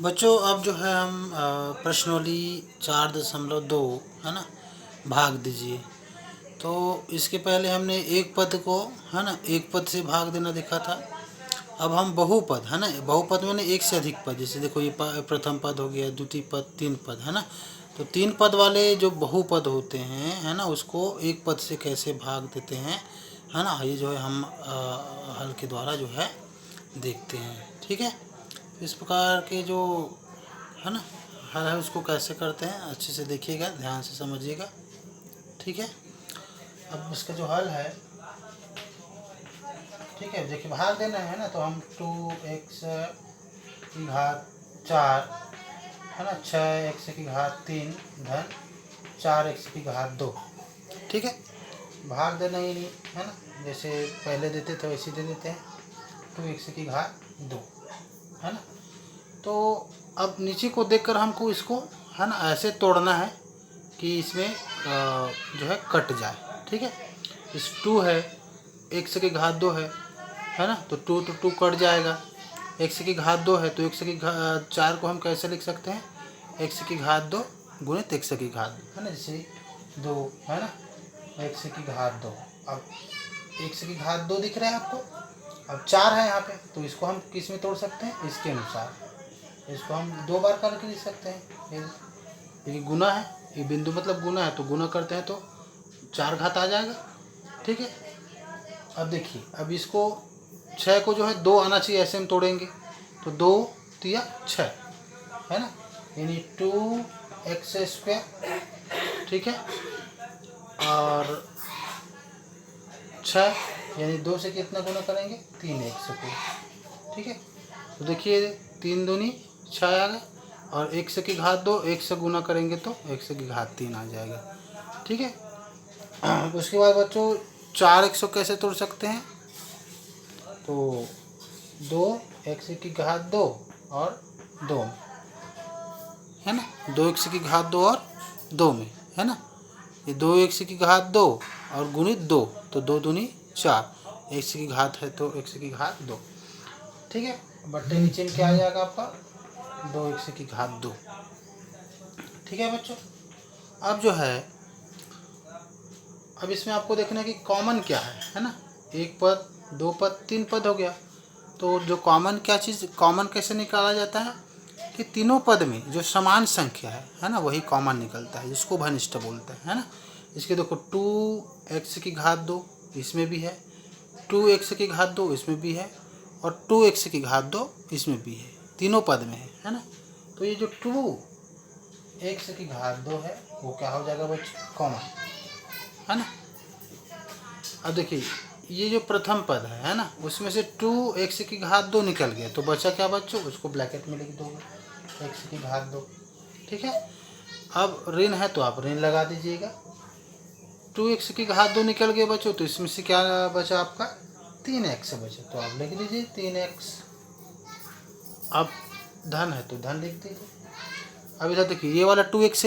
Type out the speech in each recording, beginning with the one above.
बच्चों अब जो है हम प्रश्नोली 4.2 है ना भाग दीजिए। तो इसके पहले हमने एक पद को है ना एक पद से भाग देना देखा था। अब हम बहुपद है ना, बहुपद में एक से अधिक पद, जैसे देखो ये प्रथम पद हो गया, द्वितीय पद, तीन पद है ना। तो तीन पद वाले जो बहुपद होते हैं है ना, उसको एक पद से कैसे भाग देते हैं है ना, ये जो है हम हल के द्वारा जो है देखते हैं। ठीक है, इस प्रकार के जो है ना हल है उसको कैसे करते हैं अच्छे से देखिएगा, ध्यान से समझिएगा। ठीक है, अब इसका जो हल है, ठीक है, देखिए भाग देना है ना, तो हम 2x की घात 4 है ना, 6x की घात 3 धन 4x की घात 2। ठीक है, भाग देना ही नहीं है ना, जैसे पहले देते थे वैसे दे देते हैं, 2x की घात 2 है ना। तो अब नीचे को देखकर हमको इसको है ना ऐसे तोड़ना है कि इसमें जो है कट जाए। ठीक है, इस 2 है, x की घात 2 है ना, तो 2 तो 2 कट जाएगा। x की घात 2 है तो x की घात 4 को हम कैसे लिख सकते हैं, x की घात 2 गुणित x की घात 2 है ना, जैसे 2 है ना, x की घात 2। अब x की घात 2 दिख रहा है आपको, अब 4 है यहाँ पे, तो इसको हम किस में तोड़ सकते हैं, इसके अनुसार इसको हम 2 बार करके लिख सकते हैं। ये गुना है, ये बिंदु मतलब गुना है, तो गुना करते हैं तो 4 घात आ जाएगा। ठीक है, अब देखिए, अब इसको 6 को जो है 2 आना चाहिए, ऐसे हम तोड़ेंगे तो 2 तिया 6 है ना, यानी 2x²। ठीक है, और 6 यानी 2 से कितना गुना करेंगे, 3x को। ठीक है, तो देखिए 3 दूनी 6 आ गए, और x की घात 2 1 से गुना करेंगे तो x की घात 3 आ जाएगा। ठीक है, उसके बाद बच्चों 4x को कैसे तोड़ सकते हैं, तो 2x की घात 2 और 2 में है ना, 2x की घात 2 और 2 में है ना, ये 2x की घात 2 और गुणित 2, तो 2 दूनी 4, x की घात है तो x की घात 2। ठीक है, बट्टे नीचे में क्या आ जाएगा आपका, 2x की घात 2। ठीक है बच्चों, अब जो है अब इसमें आपको देखना है कि कॉमन क्या है ना, एक पद, दो पद, तीन पद हो गया। तो जो कॉमन क्या चीज़, कॉमन कैसे निकाला जाता है कि तीनों पद में जो समान संख्या है ना, वही कॉमन निकलता है, जिसको घनिष्ठ बोलते हैं है ना। इसके देखो 2x की घात 2 इसमें भी है, 2x की घात 2 इसमें भी है, और 2x की घात 2 इसमें भी है, तीनों पद में है ना। तो ये जो 2x की घात 2 है वो क्या हो जाएगा बच्चों, कॉमन है ना। अब देखिए ये जो प्रथम पद है ना, उसमें से 2x की घात 2 निकल गया, तो बचा क्या बच्चों, उसको ब्रैकेट में लिख दोगे, x की घात 2। ठीक है, अब ऋण है तो आप ऋण लगा दीजिएगा, 2x की घात 2 निकल गया बच्चों, तो इसमें से क्या बचा आपका, 3x बचा, तो आप लिख लीजिए 3x। अब धन है तो धन लिख दीजिए। अब इधर देखिए ये वाला 2x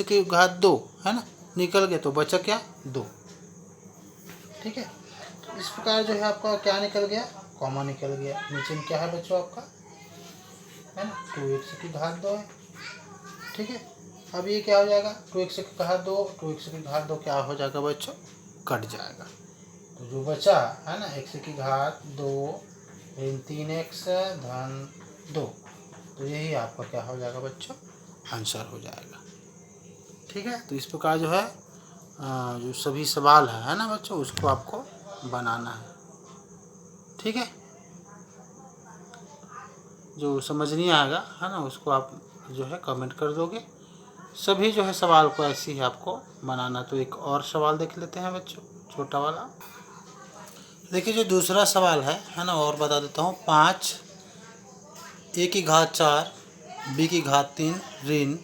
की घात 2 है ना निकल गया, तो बचा क्या, 2। ठीक है, तो इस प्रकार जो है आपका क्या निकल गया, कॉमा निकल गया। नीचे में क्या है बच्चों आपका, है ना, 2x की घात 2 है। ठीक है, अब ये क्या हो जाएगा, 2x की घात 2, 2x की घात 2 क्या हो जाएगा बच्चों, कट जाएगा। तो जो बचा है ना, x की घात 2 ऋण 3x धन 2, तो यही आपका क्या हो जाएगा बच्चों, आंसर हो जाएगा। ठीक है, तो इस प्रकार जो है जो सभी सवाल है ना बच्चों, उसको आपको बनाना है। ठीक है, जो समझ नहीं आएगा है ना, उसको आप जो है कमेंट कर दोगे। सभी जो है सवाल को ऐसे ही आपको बनाना। तो एक और सवाल देख लेते हैं बच्चों, छोटा वाला। देखिए जो दूसरा सवाल है ना, और बता देता हूँ, 5 a की घात 4 b की घात 3 ऋण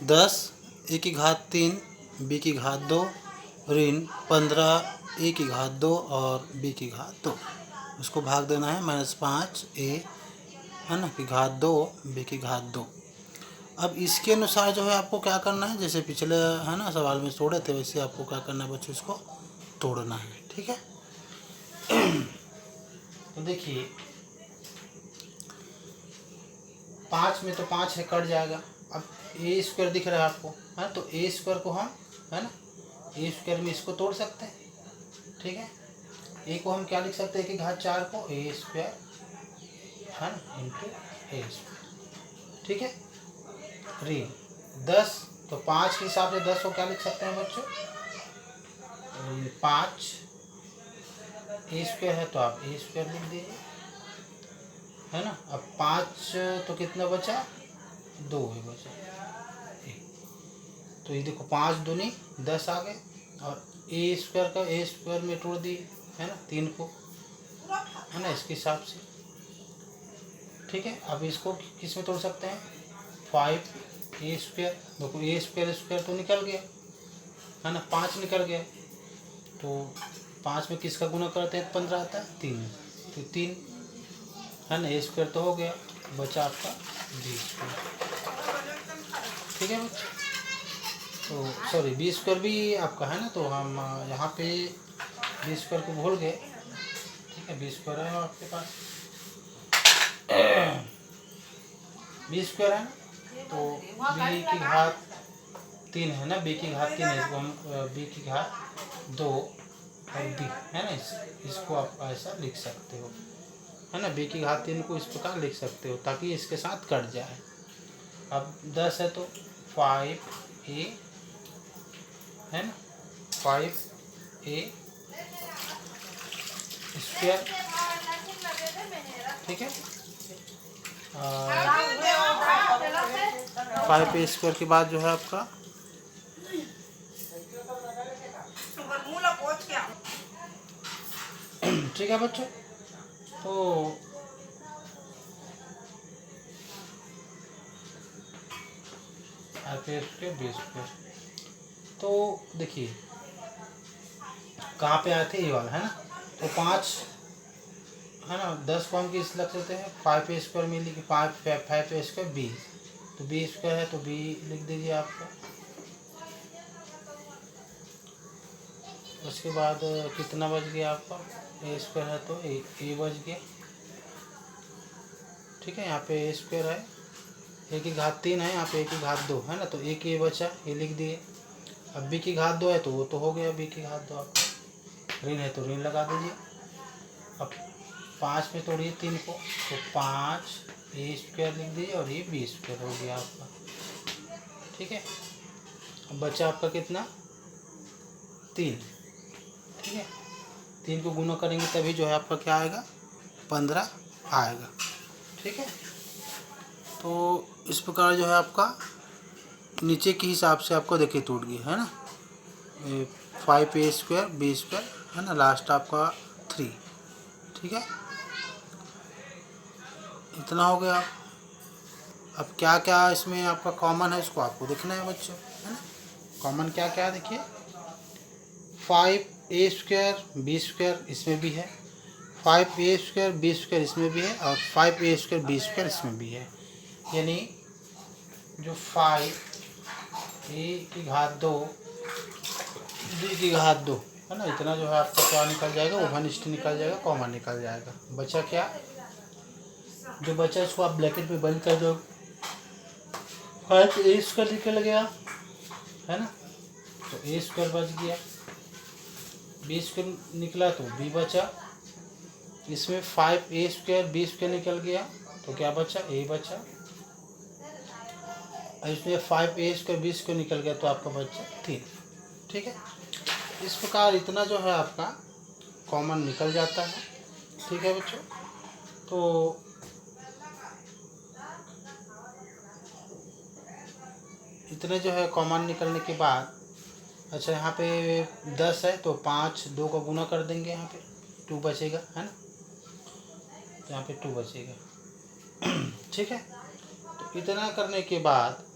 10 a की घात 3 b की घात 2 ऋण 15 a की घात 2 और b की घात 2। उसको भाग देना है -5 a है ना की घात 2 b की घात 2। अब इसके अनुसार जो है आपको क्या करना है, जैसे पिछले है ना सवाल में तोड़े थे, वैसे आपको क्या करना है बच्चों, इसको तोड़ना है। ठीक है, तो देखिए 5 में तो 5 है, कट जाएगा। अब ए स्क्वायर दिख रहा है आपको, है तो ए स्क्वायर को हम, है ना, ए स्क्वायर में इसको तोड़ सकते हैं। ठीक है, ए को हम क्या लिख सकते हैं, 1/4 को ए स्क्वायर, है ना, इंटू ए स्क्वायर। ठीक है, री 10 तो 5 के हिसाब से 10 को क्या लिख सकते हैं बच्चों, 5 ए स्क्वायर है तो आप ए स्क्वायर लिख दीजिए, है ना। अब 5 तो कितना बचा, 2 है बचा। तो ये देखो 5 दूनी 10 आ गए, और ए स्क्वायर का ए स्क्वायर में तोड़ दिए, है ना, 3 को, है ना, इसके हिसाब से। ठीक है, अब इसको किस में तोड़ सकते हैं, 5 ए स्क्वायर, देखो ए स्क्वायर स्क्वायर तो निकल गया, है ना, 5 निकल गया। तो 5 में किसका गुना करते हैं, 15 आता है, 3, तो 3, है ना, ए स्क्वायर तो हो गया, बचा आपका बी स्क्वायर। ठीक है बच्चे, तो सॉरी बी स्क्वायर भी आपका है ना, तो हम यहाँ पे बी स्क्वायर को भूल गए। ठीक है, बी स्क्वायर है आपके पास, बी स्क्वायर है ना, तो बी की घात 3 है ना, बी की घात 3 है, इसको हम बी की घात 2 और बी, है ना, इसको आप ऐसा लिख सकते हो, है ना, बी की घात 3 को इस प्रकार लिख सकते हो ताकि इसके साथ कट जाए। अब 10 है तो 5a, है ना, 5a स्क्वायर। ठीक है, 5a स्क्वायर के बाद जो है आपका ठीक है बच्चों, तो बी स्क्वायर, तो देखिए कहाँ पे आए थे, ये वाला, है ना, तो 5, है ना, 10 को हम किस लग सकते हैं, 5a स्क्वायर में लिखिए, 5a स्क्वायर बी, तो बी स्क्वायर है तो बी लिख दीजिए आपका। उसके बाद कितना बच गया आपका, ए स्क्वायर है तो ए बच गया। ठीक है, यहाँ पे ए स्क्वायर है, ए की घात 3 है, यहाँ पे ए की घात 2 है ना, तो एक ए बचा, ये लिख दिए। अब बी की घात 2 है तो वो तो हो गया, बी की घात 2 आपका, ऋण है तो ऋण लगा दीजिए। अब 5 में तोड़िए 3 को, तो 5 ए स्क्वायर लिख दीजिए और ये बी स्क्वायर हो गया आपका। ठीक है, अब बचा आपका कितना, 3। ठीक है, 3 को गुना करेंगे तभी जो है आपका क्या आएगा, 15 आएगा। ठीक है, तो इस प्रकार जो है आपका नीचे के हिसाब से आपको देखिए टूट गया, है ना, 5a स्क्वायर बी स्क्वायर, है ना, लास्ट आपका 3। ठीक है, इतना हो गया। अब क्या क्या इसमें आपका कॉमन है इसको आपको देखना है बच्चों, है ना, कॉमन क्या क्या है देखिए, 5a स्क्वायर बी स्क्वायर इसमें भी है, 5a स्क्वायर बी स्क्वायर इसमें भी है, और 5a स्क्वायर बी स्क्वायर इसमें भी है। यानी जो 5a की घात 2 बी की घात 2, है ना, इतना जो है आपका क्या निकल जाएगा, ओवनिष्ठ निकल जाएगा, कॉमन निकल जाएगा। बचा क्या, जो बचा इसको आप ब्रैकेट में बंद कर दो, 5a स्क्वायर निकल गया, है ना, तो a स्क्वायर बच गया, बी स्क्वायर निकला तो b बचा, इसमें 5a स्क्वायर बी स्क्वायर निकल गया तो क्या बचा, a बचा, इसमें 5a स्क्वायर बी स्क्वायर निकल गया तो आपका बचा 3। ठीक है, इस प्रकार इतना जो है आपका कॉमन निकल जाता है। ठीक है बच्चों, तो इतने जो है कॉमन निकलने के बाद, अच्छा यहाँ पे 10 है तो 5 2 का गुना कर देंगे, यहाँ पे 2 बचेगा, है ना, तो यहाँ पे 2 बचेगा। ठीक है, तो इतना करने के बाद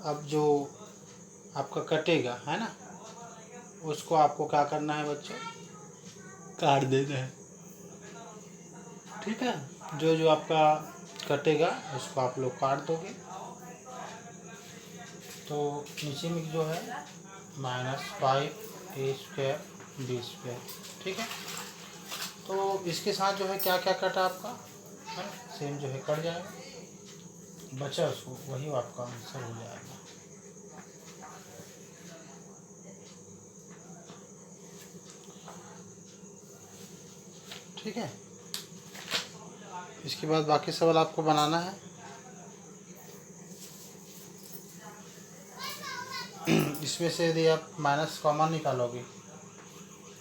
अब जो आपका कटेगा, है ना, उसको आपको क्या करना है बच्चों, काट देना है। ठीक है, जो आपका कटेगा उसको आप लोग काट दोगे। तो नीचे में जो है -5a² b², ठीक है। तो इसके साथ जो है क्या क्या कटा आपका, है ना, सेम जो है कट जाएगा, बचा उसको वही आपका आंसर हो जाएगा। ठीक है, इसके बाद बाकी सवाल आपको बनाना है। इसमें से यदि आप माइनस कॉमन निकालोगे,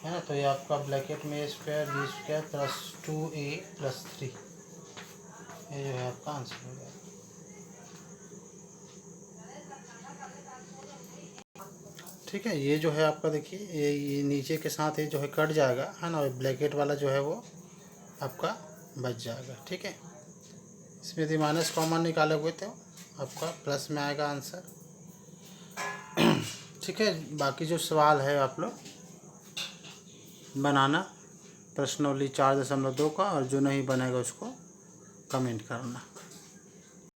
है ना, तो ये आपका ब्रैकेट में a² b² + 2a + 3, ये जो है आपका आंसर हो जाएगा। ठीक है, ये जो है आपका देखिए, ये नीचे के साथ ये जो है कट जाएगा, है ना, और ब्रैकेट वाला जो है वो आपका बच जाएगा। ठीक है, इसमें यदि माइनस कॉमन निकालोगे तो आपका प्लस में आएगा आंसर। ठीक है, बाकी जो सवाल है आप लोग बनाना प्रश्नावली 4.2 का, और जो नहीं बनेगा उसको कमेंट करना।